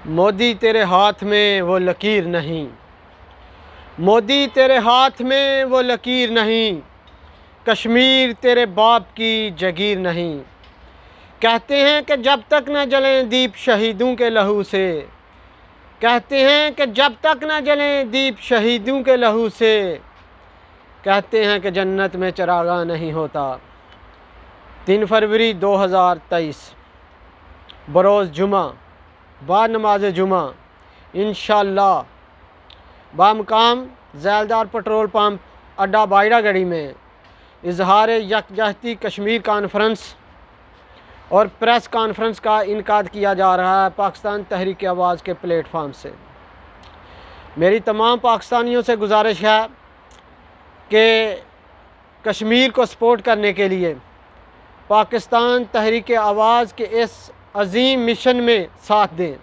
मोदी तेरे हाथ में वो लकीर नहीं, मोदी तेरे हाथ में वो लकीर नहीं, कश्मीर तेरे बाप की जगीर नहीं। कहते हैं कि जब तक न जलें दीप शहीदों के लहू से, कहते हैं कि जब तक न जलें दीप शहीदों के लहू से, कहते हैं कि जन्नत में चरागा नहीं होता। 3 फरवरी 2023 बरोज़ जुमा बाद नमाज जुमा इंशाअल्लाह बामकाम ज़ैलदार पेट्रोल पंप अड्डा बाइडागढ़ी में इजहार यकजहती कश्मीर कॉन्फ्रेंस और प्रेस कॉन्फ्रेंस का इनकाद किया जा रहा है पाकिस्तान तहरीक आवाज़ के प्लेटफार्म से। मेरी तमाम पाकिस्तानियों से गुजारिश है कि कश्मीर को सपोर्ट करने के लिए पाकिस्तान तहरीक आवाज़ के इस अजीम मिशन में साथ दें,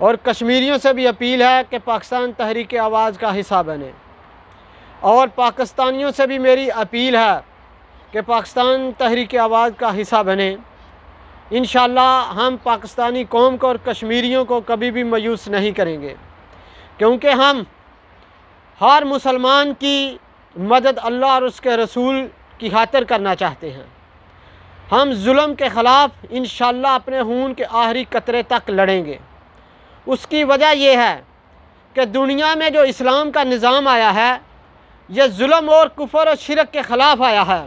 और कश्मीरियों से भी अपील है कि पाकिस्तान तहरीक आवाज़ का हिस्सा बने। और पाकिस्तानियों से भी मेरी अपील है कि पाकिस्तान तहरीक आवाज़ का हिस्सा बने। इंशाअल्लाह हम पाकिस्तानी कौम को और कश्मीरियों को कभी भी मायूस नहीं करेंगे, क्योंकि हम हर मुसलमान की मदद अल्लाह और उसके रसूल की खातिर करना चाहते हैं। हम जुल्म के ख़िलाफ़ इंशाअल्लाह अपने खून के आखिरी कतरे तक लड़ेंगे। उसकी वजह यह है कि दुनिया में जो इस्लाम का निज़ाम आया है यह जुल्म और कुफर और शिरक के ख़िलाफ़ आया है,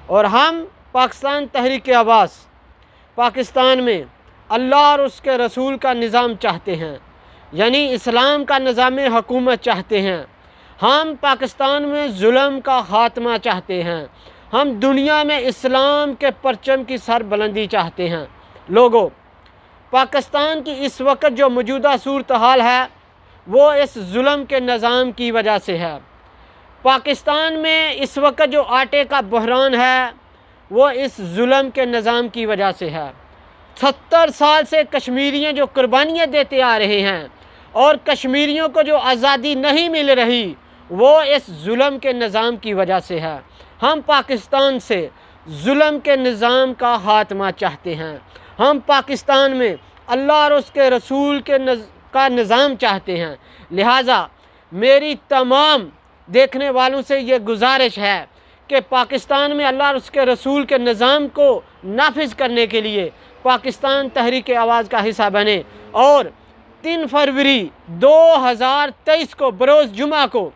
और हम पाकिस्तान तहरीक आवाज़ पाकिस्तान में अल्लाह और उसके रसूल का निज़ाम चाहते हैं, यानी इस्लाम का निज़ाम हुकूमत चाहते हैं। हम पाकिस्तान में जुल्म का ख़ात्मा चाहते हैं। हम दुनिया में इस्लाम के परचम की सरबुलंदी चाहते हैं। लोगों, पाकिस्तान की इस वक्त जो मौजूदा सूरत हाल है वो इस जुल्म के निज़ाम की वजह से है। पाकिस्तान में इस वक्त जो आटे का बहरान है वो इस जुल्म के निज़ाम की वजह से है। 70 साल से कश्मीरियों जो कुर्बानियाँ देते आ रहे हैं और कश्मीरियों को जो आज़ादी नहीं मिल रही वो इस जुल्म के निज़ाम की वजह से है। हम पाकिस्तान से जुल्म के निज़ाम का खात्मा चाहते हैं। हम पाकिस्तान में अल्लाह और उसके रसूल का निज़ाम चाहते हैं। लिहाजा मेरी तमाम देखने वालों से ये गुजारिश है कि पाकिस्तान में अल्लाह और उसके रसूल के निज़ाम को नाफिज करने के लिए पाकिस्तान तहरीक आवाज़ का हिस्सा बने, और 3 फरवरी 2023 को बरोज़ जुमा को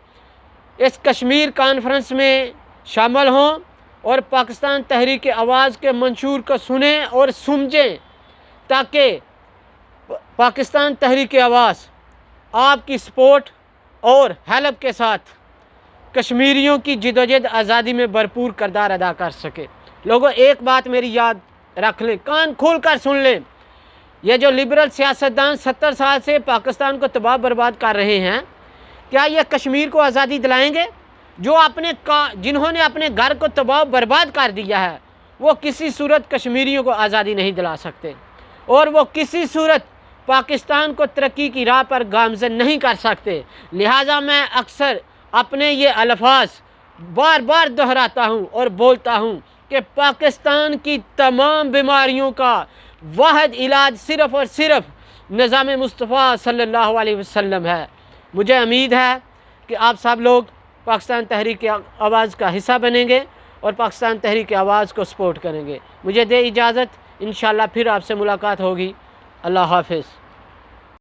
इस कश्मीर कॉन्फ्रेंस में शामिल हों और पाकिस्तान तहरीक आवाज़ के मंशूर को सुनें और समझें, ताकि पाकिस्तान तहरीक आवाज़ आपकी सपोर्ट और हेल्प के साथ कश्मीरियों की जिदोजहद आज़ादी में भरपूर किरदार अदा कर सके। लोगों, एक बात मेरी याद रख लें, कान खोल कर सुन लें। ये जो लिबरल सियासतदान 70 साल से पाकिस्तान को तबाह बर्बाद कर रहे हैं, क्या ये कश्मीर को आज़ादी दिलाएंगे? जो जिन्होंने अपने घर को तबाह बर्बाद कर दिया है वो किसी सूरत कश्मीरियों को आज़ादी नहीं दिला सकते, और वो किसी सूरत पाकिस्तान को तरक्की की राह पर गामज़न नहीं कर सकते। लिहाजा मैं अक्सर अपने ये अल्फाज बार बार दोहराता हूँ और बोलता हूँ कि पाकिस्तान की तमाम बीमारियों का वाहिद इलाज सिर्फ़ और सिर्फ निज़ाम मुस्तफ़ा सल्लल्लाहु अलैहि वसल्लम है। मुझे उम्मीद है कि आप सब लोग पाकिस्तान तहरीक आवाज़ का हिस्सा बनेंगे और पाकिस्तान तहरीक आवाज़ को सपोर्ट करेंगे। मुझे दे इजाज़त, इंशाअल्लाह फिर आपसे मुलाकात होगी। अल्लाह हाफ़िज़।